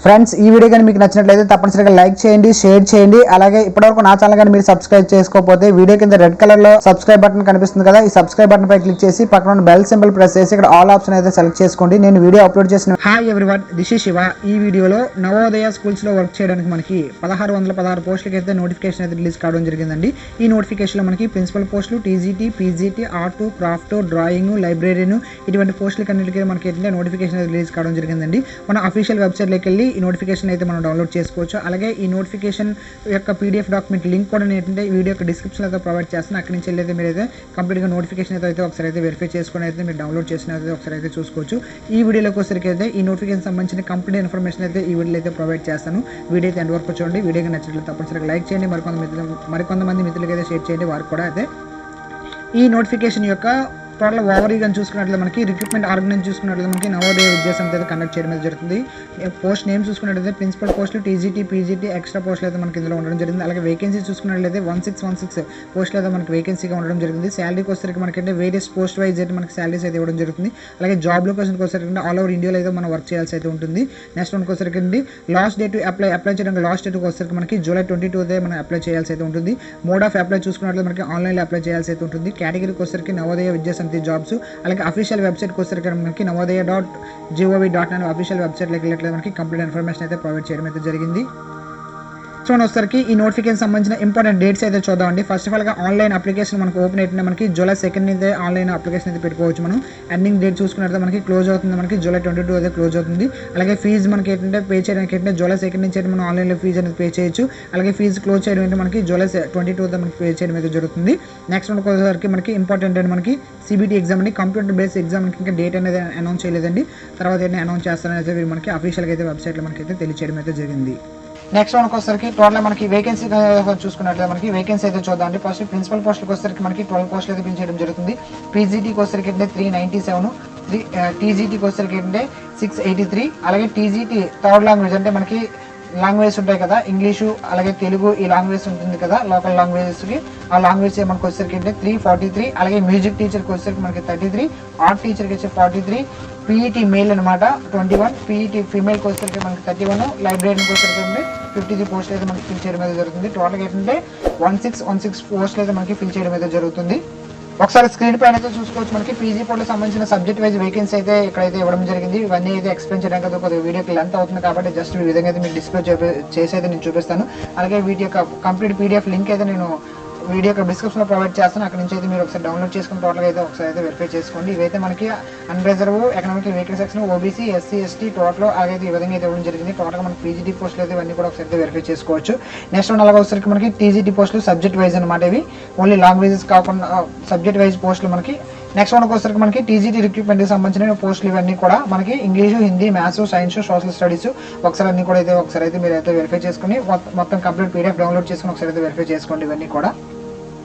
Friends ఈ video కానీ మీకు నచ్చినట్లయితే తప్పనిసరిగా లైక్ చేయండి, షేర్ చేయండి. అలాగే ఇప్పటివరకు నా ఛానల్ కానీ మీరు సబ్స్క్రైబ్ చేసుకోకపోతే వీడియో కింద రెడ్ కలర్ లో సబ్స్క్రైబ్ బటన్ కనిపిస్తుంది కదా, ఈ సబ్స్క్రైబ్ బటన్ పై క్లిక్ చేసి పక్కన ఉన్న బెల్ సింబల్ ప్రెస్ చేసి ఇక్కడ ఆల్ ఆప్షన్ అయితే సెలెక్ట్ చేసుకోండి. నేను వీడియో అప్లోడ్ చేసిన hi everyone, this is Shiva. ఈ వీడియోలో నవోదయ స్కూల్స్ లో వర్క్ చేయడానికి మనకి 1616 పోస్టులకి అయితే నోటిఫికేషన్ అయితే రిలీజ్ కావడం జరిగిందండి. ఈ నోటిఫికేషన్ లో మనకి ప్రిన్సిపల్ పోస్టులు, TGT, PGT, art, craft, drawing, లైబ్రరీను ఇటువంటి పోస్టులకి అన్నిటికీ మనకి అయితే నోటిఫికేషన్ అయితే రిలీజ్ కావడం జరిగిందండి. మన అఫీషియల్ వెబ్సైట్లోకి వెళ్ళి ఈ నోటిఫికేషన్ అయితే మనం డౌన్లోడ్ చేసుకోవచ్చు. అలాగే ఈ నోటిఫికేషన్ యొక్క పీడిఎఫ్ డాక్యుమెంట్ లింక్ కూడా ఏంటంటే ఈ వీడియో యొక్క డిస్క్రిప్షన్ అయితే ప్రొవైడ్ చేస్తాను. అక్కడి నుంచి వెళ్ళి మీరు అయితే కంప్లీట్గా నోటిఫికేషన్ అయితే ఒకసారి అయితే వెరిఫై చేసుకుని అయితే మీరు డౌన్లోడ్ చేసిన అయితే ఒకసారి అయితే చూసుకోవచ్చు. ఈ వీడియోలోకి వచ్చరికి అయితే ఈ నోటిఫికేషన్ సంబంధించిన కంప్లీట్ ఇన్ఫర్మేషన్ అయితే ఈ వీడియోలో అయితే ప్రొవైడ్ చేస్తాను. వీడియో అయితే ఎండ్ వరకు చూడండి. వీడియోకి నచ్చినట్లయితే తప్పనిసరిగా లైక్ చేయండి, మరికొంతమంది మిత్రులకి అయితే షేర్ చేయండి, వారికి కూడా అయితే ఈ నోటిఫికేషన్ యొక్క టోటల్ ఓవరీగా చూసుకున్నట్లయితే మనకి రిక్రూట్మెంట్ ఆర్గనైజ్ చూసుకున్నట్లయితే మనకి నవోదయ విద్యా సంస్థ అయితే కండక్ట్ చేయడం జరుగుతుంది. పోస్ట్ నేమ్ చూసుకున్నట్లయితే ప్రిన్సిపల్ పోస్టులు, టీజీటీ, పీజీటీ, ఎక్స్ట్రా పోస్టులు అయితే మనకి ఇందులో ఉండడం జరిగింది. అలాగే వేకెన్సీ చూసుకున్నట్లయితే 1616 పోస్టులు అయితే మనకి వేకెన్సీగా ఉండడం జరిగింది. శాలరీకి వచ్చేసరికి మనకంటే వేరియస్ పోస్ట్ వైజ్ అయితే మనకి శాలరీస్ అయితే ఇవ్వడం జరుగుతుంది. అలాగే జాబ్ లొకేషన్కి వచ్చేసరికి ఆల్ ఓవర్ ఇండియాలో అయితే మనం వర్క్ చేయాల్సి అయితే ఉంటుంది. నెక్స్ట్ వన్కి వచ్చేసరికి లాస్ట్ డేట్ అప్లై చేయడానికి లాస్ట్ డేట్కి వచ్చేసరికి మనకి జూలై 22 అయితే మనం అప్లై చేయాల్సి అయితే ఉంటుంది. మోడ్ ఆఫ్ అప్లై చూసుకున్నట్లయితే మనకి ఆన్లైన్లో అప్లై చేయాల్సి అయితే ఉంటుంది. కేటగిరీకి వచ్చేసరికి నవోదయ విద్యా సంస్థ జాబ్స్. అలాగే అఫీషియల్ వెబ్సైట్కి వచ్చేసరికి మనకి navoday.gov.in అఫీషియల్ వెబ్సైట్లోకి వెళ్ళట్లేదు మనకి కంప్లీట్ ఇన్ఫర్మేషన్ అయితే ప్రొవైడ్ చేయడం అయితే జరిగింది. సో వచ్చేసరికి ఈ నోటిఫికేషన్ సంబంధించిన ఇంపార్టెంట్ డేట్స్ అయితే చూద్దామండి. ఫస్ట్ ఆఫ్ ఆల్గా ఆన్లైన్ అప్లికేషన్ మనకు ఓపెన్ అయితే మనకి జూలై 2 అయితే ఆన్లైన్ అప్లికేషన్ అయితే పెట్టుకోవచ్చు. మనం ఎండింగ్ డేట్ చూసుకున్నట్లయితే మనకి క్లోజ్ అవుతుంది, మనకి జూలై 22 అయితే క్లోజ్ అవుతుంది. అలాగే ఫీజు మనకి ఏంటంటే పే చేయడానికి ఏంటంటే జూలై 2 నుంచి అయితే మనం ఆన్లైన్లో ఫీజు అనేది పే చేయొచ్చు. అలాగే ఫీజు క్లోజ్ చేయడం అంటే మనకి జూలై 22 అయితే మనకి పే చేయడం అయితే జరుగుతుంది. నెక్స్ట్ వచ్చేసరికి మనకి ఇంపార్టెంట్ అంటే మనకి సిబిటీ ఎగ్జామ్ అండి, కంప్యూటర్ బేస్డ్ ఎగ్జామ్ ఇంకా డేట్ అనేది అనౌన్స్ చేయలేదండి. తర్వాత ఏంటంటే అనౌన్స్ చేస్తారని అయితే మనకి అఫీషియల్గా అయితే వెబ్సైట్లో మనకి అయితే తెలియచేయడం అయితే జరిగింది. నెక్స్ట్ వన్కి వచ్చేసరికి టోటల్ మనకి వేకెన్సీ చూసుకున్నట్లయితే మనకి వేకెన్సీ అయితే చూద్దాం అండి. ఫస్ట్ ప్రిన్సిపల్ పోస్టులకు వచ్చేసరికి మనకి 12 పోస్టులు అయితే పెంచడం జరుగుతుంది. పీజీటీకి వచ్చేసరికి అంటే 397, టీజీటీకి వచ్చేసరికి అంటే 683. అలాగే టీజీటీ థర్డ్ లాంగ్వేజ్ అంటే మనకి లాంగ్వేజ్ ఉంటాయి కదా, ఇంగ్లీషు అలాగే తెలుగు ఈ లాంగ్వేజ్ ఉంటుంది కదా లోకల్ లాంగ్వేజెస్కి, ఆ లాంగ్వేజ్ మనకు వచ్చేసరికి అంటే 343. అలాగే మ్యూజిక్ టీచర్కి వచ్చేసరికి మనకి 33, ఆర్ట్ టీచర్కి వచ్చి 43, పీఈటీ మేల్ అనమాట 21, పీఈటీ ఫీమేల్కి వచ్చేసరికి మనకి 31, లైబ్రరీకి వచ్చేసరికి 53 పోస్టులు అయితే మనకి ఫిల్ చేయడం అయితే జరుగుతుంది. టోటల్గా ఏంటంటే 1616 పోస్టులు అయితే మనకి ఫిల్ చేయడం అయితే జరుగుతుంది. ఒకసారి స్క్రీన్ పైన అయితే చూసుకోవచ్చు. మనకి పీజీ పోర్టులకు సంబంధించిన సబ్జెక్ట్ వైజ్ వేకెన్సీ అయితే ఇక్కడైతే ఇవ్వడం జరిగింది. ఇవన్నీ అయితే ఎక్స్ప్లెయిన్ చేయడానికి అయితే కొద్దిగా వీడియోకి లెంత్ అవుతుంది కాబట్టి జస్ట్ ఈ విధంగా అయితే మీకు డిస్ప్లే చేసి అయితే నేను చూపిస్తాను. అలాగే వీటి యొక్క కంప్లీట్ పీడిఎఫ్ లింక్ అయితే నేను వీడియో యొక్క డిస్క్రిప్షన్లో ప్రొవైడ్ చేస్తాను. అక్కడ నుంచి అయితే మీరు ఒకసారి డౌన్లోడ్ చేసుకుని టోటల్గా అయితే ఒకసారి అయితే వెరిఫై చేసుకోండి. ఇవైతే మనకి unreserved, economical weaker section, OBC, SC, ST total అలాగే ఈ విధంగా అయితే ఇవ్వడం జరిగింది. టోటల్గా మనకి పీజీటీ పోస్టులు అయితే ఇవన్నీ కూడా ఒకసారి అయితే వెరిఫై చేసుకోవచ్చు. నెక్స్ట్ వన్ అలాగే వచ్చేసరికి మనకి టీజీటీ పోస్టులు సబ్జెక్ట్ వైజ్ అనమాట. ఇవి ఓన్లీ లాంగ్వేజెస్ కాకుండా సబ్జెక్ట్ వైజ్ పోస్టులు మనకి. నెక్స్ట్ వన్కి వచ్చేసరికి మనకి టీజీటీ రిక్రూట్మెంట్కి సంబంధించిన పోస్టులు ఇవన్నీ కూడా మనకి English, Hindi, maths, science, social studies ఒకసారి అన్ని కూడా అయితే ఒకసారి అయితే మీరు అయితే వెరిఫై చేసుకుని మొత్తం కంప్లీట్ పీడిఎఫ్ డౌన్లోడ్ చేసుకుని ఒకసారి అయితే వెరిఫై చేసుకోండి ఇవన్నీ కూడా.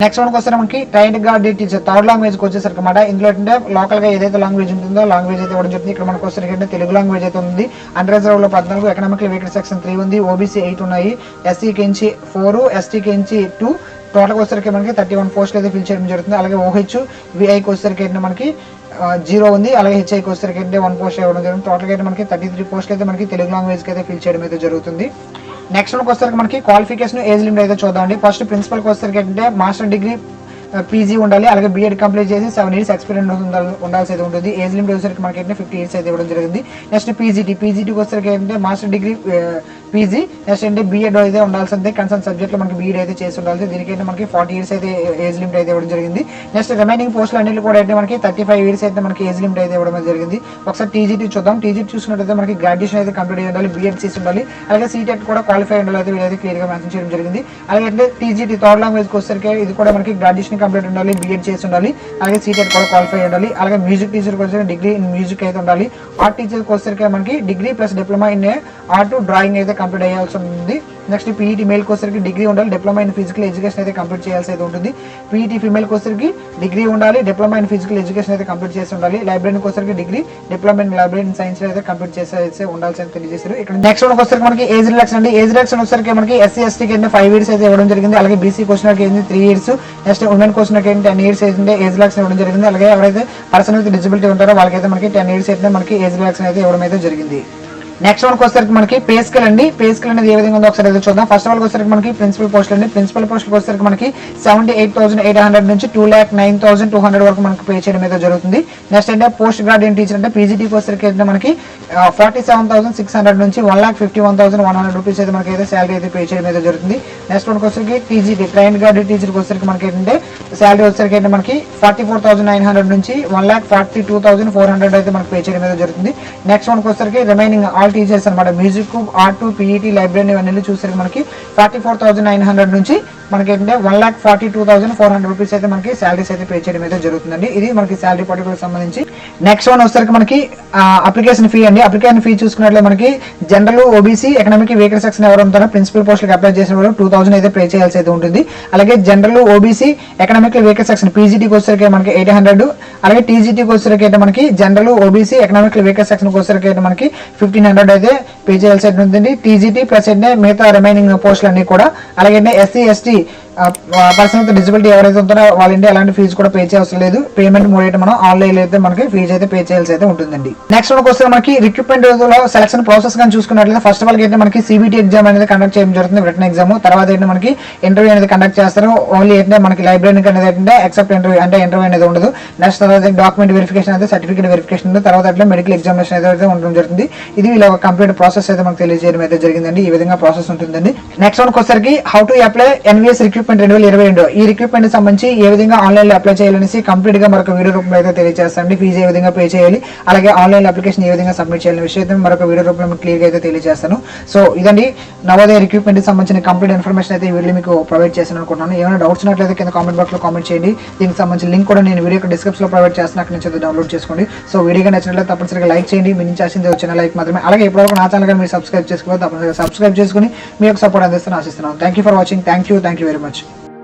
నెక్స్ట్ వన్కి వస్తే మనకి ట్రైన్డ్ గార్డ్ టీచర్ థర్డ్ లాంగ్వేజ్కి వచ్చేసరికి అనమాట. ఇందులో ఏంటంటే లోకల్గా ఏదైతే లాంగ్వేజ్ ఉంటుందో లాంగ్వేజ్ అయితే ఇవ్వడం జరుగుతుంది. ఇక్కడ మనకు వచ్చేసరికి అంటే తెలుగు లాంగ్వేజ్ అయితే ఉంది. అన్రిజర్వ్లో 14, ఎకనామికల్ వీకర్ సెక్షన్ 3 ఉంది, ఓబీసీ 8 ఉన్నాయి, ఎస్సీకి నుంచి 4, ఎస్టీకి నుంచి 2, టోటల్గా వచ్చేసరికి మనకి 31 పోస్టులు అయితే ఫిల్ చేయడం జరుగుతుంది. అలాగే ఓహెచ్ విఐకి వచ్చేసరికి అయితే మనకి 0 ఉంది. అలాగే హెచ్ఐకి వచ్చేసరికి అంటే 1 పోస్ట్ ఇవ్వడం జరుగుతుంది. టోటల్గా అయితే మనకి 33 పోస్టులు అయితే మనకి తెలుగు లాంగ్వేజ్కి అయితే ఫిల్ చేయడం అయితే జరుగుతుంది. నెక్స్ట్ వన్కి వచ్చేసరికి మనకి క్వాలిఫికేషన్, ఏజ్ లిమిట్ అయితే చూద్దామండి. ఫస్ట్ ప్రిన్సిపల్కి వచ్చేసరికి అంటే మాస్టర్ డిగ్రీ పీజీ ఉండాలి. అలాగే బీఎడ్ కంప్లీట్ చేసి 7 years ఎక్స్పీరియన్స్ ఉండాల్సి అయితే ఉంటుంది. ఏజ్ లిమిట్ వచ్చేసరికి మనకి ఏంటంటే 50 years అయితే ఇవ్వడం జరిగింది. నెక్స్ట్ పీజీటీకి వచ్చేసరికి ఏంటంటే మాస్టర్ డిగ్రీ పీజీ, నెక్స్ట్ అంటే బీఎడ్ అయితే ఉండాల్సిందే. కన్సర్న్ సబ్జెక్ట్లో మనకి బీఎడ్ అయితే చేసి ఉండాల్సి. దీనికైతే మనకి 40 years అయితే ఏజ్ లిమిట్ అయితే ఇవ్వడం జరిగింది. నెక్స్ట్ రిమైనింగ్ పోస్టులు అన్నింటి కూడా అయితే మనకి 35 years అయితే మనకి ఏజ్ లిమిట్ అయితే ఇవ్వడం జరిగింది. ఒకసారి టీజీటీ చూద్దాం. టీజీటీ చూసినట్లయితే మనకి గ్రాడ్యుయేషన్ అయితే కంప్లీట్ అయ్యి ఉండాలి, బీఎడ్ చేసి ఉండాలి, అలాగే సీటెట్ కూడా క్వాలిఫై ఉండాలి అయితే వీళ్ళైతే క్లియర్గా మెన్షన్ చేయడం జరిగింది. అలాగే అంటే టీజీటీ థర్డ్ లాంగ్వేజ్కి వచ్చేసరికి ఇది కూడా మనకి గ్రాడ్యుయేషన్ కంప్లీట్ ఉండాలి, బీఎడ్ చేసి ఉండాలి, అలాగే సీటెట్ కూడా క్వాలిఫై ఉండాలి. అలాగే మ్యూజిక్ టీచర్కి వచ్చేసరికి డిగ్రీ ఇన్ మ్యూజిక్ అయితే ఉండాలి. ఆర్ట్ టీచర్కి వచ్చేసరికి మనకి degree plus diploma in art drawing అయితే కంప్లీట్ అయ్యాల్సి ఉంటుంది. నెక్స్ట్ పీఈటీ మేల్కి వచ్చేసరికి డిగ్రీ ఉండాలి, డిప్లొమా ఇన్ ఫిజికల్ ఎడ్యుకేషన్ అయితే కంప్లీట్ చేయాల్సి అయితే ఉంటుంది. పీఈటీ ఫీమేల్కి వచ్చేసరికి డిగ్రీ ఉండాలి, డిప్లొమా ఇన్ ఫిజికల్ ఎడ్యుకేషన్ అయితే కంప్లీట్ చేసి ఉండాలి. లైబ్రరీకి వచ్చేసరికి degree, diploma in library in science అయితే కంప్లీట్ చేసి ఉండాల్సి అయితే తెలియజేశారు. ఇక్కడ నెక్స్ట్ వన్ వచ్చేసరికి మనకి ఏజ్ రిలాక్షన్ అండి. ఏజ్ రిలాక్షన్ వచ్చేసరికి మనకి ఎస్సీ ఎస్టీకి ఏంటంటే 5 years అయితే ఇవ్వడం జరిగింది. అలాగే బీసీ క్వశ్చన్కి ఏంటి 3 years. నెక్స్ట్ ఉమెన్ క్వశ్చన్కి ఏంటి 10 years అయితే ఏజ్ రిలాక్షన్ ఇవ్వడం జరిగింది. అలాగే ఎవరైతే పర్సన్ విత్ డిజబిలిటీ ఉంటారో వాళ్ళకైతే మనకి 10 years అయితే మనకి ఏజ్ రిలాక్షన్ అయితే ఇవ్వడం అయితే జరిగింది. నెక్స్ట్ వన్ వచ్చేసరికి మనకి పే స్కేల్ అండి. పే స్కేల్ అనేది ఏ విధంగా ఉందో ఒకసారి అయితే చూద్దాం. ఫస్ట్ ఆఫ్ ఆల్ వచ్చేసరికి మనకి ప్రిన్సిపల్ పోస్ట్ అండి. ప్రిన్సిపల్ పోస్ట్ వచ్చేసరికి మనకి 78,800 నుంచి 2,09,200 వరకు మనకి పే చేయడం అయితే జరుగుతుంది. నెక్స్ట్ అంటే పోస్ట్ గ్రాడ్యుయేట్ టీచర్ అంటే పీజీటీకి వచ్చేసరికి అయితే మనకి 47,600 నుంచి 1,51,100 రూపీస్ అయితే మనకి అయితే శాలరీ అయితే పే చేయడం అయితే జరుగుతుంది. నెక్స్ట్ వన్ వచ్చేసరికి టీజీటీ ట్రైన్ గ్రాడ్యుయేట్ టీచర్కి వచ్చేసరికి మనకి ఏంటంటే శాలరీ వచ్చేసరికి అయితే మనకి 44,900 నుంచి 1,42,400 అయితే మనకి పే చేయడం అయితే జరుగుతుంది. నెక్స్ట్ వన్ వచ్చేసరికి రిమైనింగ్ ఆల్ టీచర్స్ అనమాట మ్యూజిక్, ఆర్ట్, పీఈటీ, లైబ్రరీ ఇవన్నీ చూసరికి మనకి 44,900 నుంచి మనకి ఏంటంటే 1,42,400 రూపీస్ అయితే మనకి శాలరీస్ అయితే పే చేయడం అయితే జరుగుతుందండి. ఇది మనకి శాలరీ పర్టికులర్ సంబంధించి. నెక్స్ట్ వన్ వచ్చేసరికి మనకి అప్లికేషన్ ఫీ అండి. అప్లికేషన్ ఫీ చూసుకున్నట్లయితే మనకి general, OBC, economic, weaker section ఎవరు ఉంటారో ప్రిన్సిపల్ పోస్టులకు అప్లై చేసిన వాళ్ళు 2,000 అయితే పే చేయాల్సి అయితే ఉంటుంది. అలాగే general, OBC, economic, weaker section పీజీటీకి వచ్చేసరికి మనకి 800, అలాగే టీజీటీకి వచ్చేసరికి అయితే మనకి general, OBC, economic, weaker section వచ్చేసరికి అయితే మనకి 1,500 అయితే పే చేయాల్సి ఉంటుంది. టీజీటీ ప్లస్ అంటే మిగతా రిమైనింగ్ పోస్టులు అన్ని కూడా. అలాగే SC, ST person with disability ఎవరైతే ఉంటారో వాళ్ళంటే ఎలాంటి ఫీజు కూడా పే చేయాల్సిన లేదు. పేమెంట్ మోడ్ అయితే మనం ఆన్లైన్ అయితే మనకి ఫీజు అయితే పే చేయాల్సి అయితే ఉంటుందండి. నెక్స్ట్ మనకు వస్తే మనకి రిక్రూట్మెంట్ లో సెలక్షన్ ప్రాసెస్ కానీ చూసుకున్నట్లయితే ఫస్ట్ ఆఫ్ ఆల్ అయితే మనకి సిబిటీ ఎగ్జామ్ అనేది కండక్ట్ చేయడం జరుగుతుంది, రిటన్ ఎగ్జామ్. తర్వాత అయితే మనకి ఇంటర్వ్యూ అనేది కండక్ట్ చేస్తారు. ఓన్లీ ఏంటంటే మనకి లైబ్రరీ అనేది ఏంటంటే ఎక్సెప్ట్ ఇంటర్వ్యూ అంటే ఇంటర్వ్యూ అనేది ఉండదు. నెక్స్ట్ తర్వాత డాక్యుమెంట్ వెరిఫికేషన్ అయితే సర్టిఫికేట్ వెరిఫికేషన్ తర్వాత అట్లా మెడికల్ ఎగ్జామినేషన్ అయితే ఉండడం జరుగుతుంది. ఇది ఇలా కంప్లీట్ ప్రాసెస్ అయితే మనకు తెలియజేయడం అయితే జరిగిందండి. ఈ విధంగా ప్రాసెస్ ఉంటుందండి. నెక్స్ట్ మనకు వచ్చేసరికి how to apply NVS recruitment 2022 ఈ రిక్రూట్మెంట్ సంబంధించి ఏ విధంగా ఆన్లైన్ లో అప్లై చేయాలనేసి కంప్లీట్ గా మరొక వీడియో రూపంలో అయితే తెలియజేస్తాండి. ఫీజు ఏ విధంగా పే చేయాలి, అలాగే ఆన్లైన్ అప్లికేషన్ ఏ విధంగా సబ్మిట్ చేయాలనే విషయం మరొక వీడియో రూపంలో క్లియర్ గా అయితే తెలియజేస్తాను. సో ఇదండి నవోదయ రిక్రూట్మెంట్ సంబంధించిన కంప్లీట్ ఇన్ఫర్మేషన్ అయితే ఈ వీడియో మీకు ప్రొవైడ్ చేస్తాను అనుకుంటున్నాను. ఏమైనా డౌట్స్ ఉన్నట్లయితే కింద కామెంట్ బాక్స్ లో కామెంట్ చేయండి. దీనికి సంబంధించిన లింక్ కూడా నేను వీడియో డిస్క్రిప్షన్ లో ప్రొవైడ్ చేస్తాను, అక్కడ నుంచి డౌన్లోడ్ చేసుకోండి. సో వీడియోగా నచ్చినట్లయితే తప్పనిసరిగా లైక్ చేయండి. మీ నుంచి ఆశించే వచ్చిన లైక్ మాత్రమే. అలాగే ఇప్పటివరకు నా ఛానల్ మీరు సబ్స్క్రైబ్ చేసుకోవాలి, తప్పనిసరిగా సబ్స్క్రైబ్ చేసుకుని మీ యొక్క సపోర్ట్ అందిస్తాను ఆశిస్తున్నాను. Thank you for watching. Thank you very much.